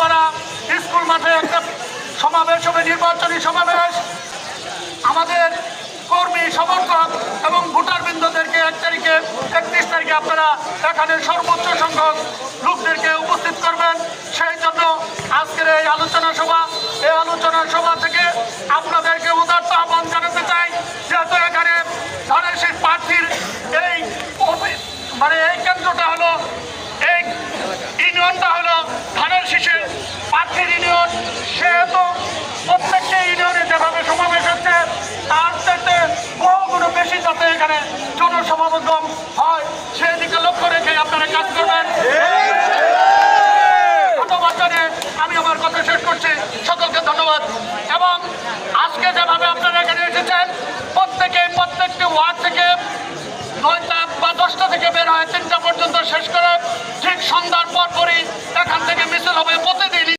Goalpara school মাঠে একটা সমাবেশ হবে, নির্বাচনী সমাবেশ। আমাদের কর্মী সমর্থক এবং ভোটারবৃন্দদেরকে 31 তারিখে আপনারা এখানে সর্বোচ্চ সংখ্যক লোকদেরকে উপস্থিত করবেন। সেই জন্য আজকের এই আলোচনা সভা থেকে আপনাদেরকে উদাত্ত আহ্বান জানাতে চাই, যেহেতু এখানে ধানের প্রার্থীর এই এই কেন্দ্রটা হলো, এই ইউনিয়নটা হলো ধানের শীষের প্রার্থীর ইউনিয়ন, সেহেতু প্রত্যেকটা ইউনিয়নে যেভাবে সমাবেশ হচ্ছে তার চাইতে বহুগুণ বেশি যাতে এখানে জনসমাগম হয় সেই দিকে লক্ষ্য রেখে আপনারা কাজ করবেন। ধন্যবাদ জানিয়ে আমি আমার কথা শেষ করছি। সকলকে ধন্যবাদ। এবং আজকে যেভাবে আপনারা এখানে এসেছেন, প্রত্যেকটি ওয়ার্ড থেকে 9টা বা 10টা থেকে বের হয় 3টা পর্যন্ত শেষ করে ঠিক সন্ধ্যা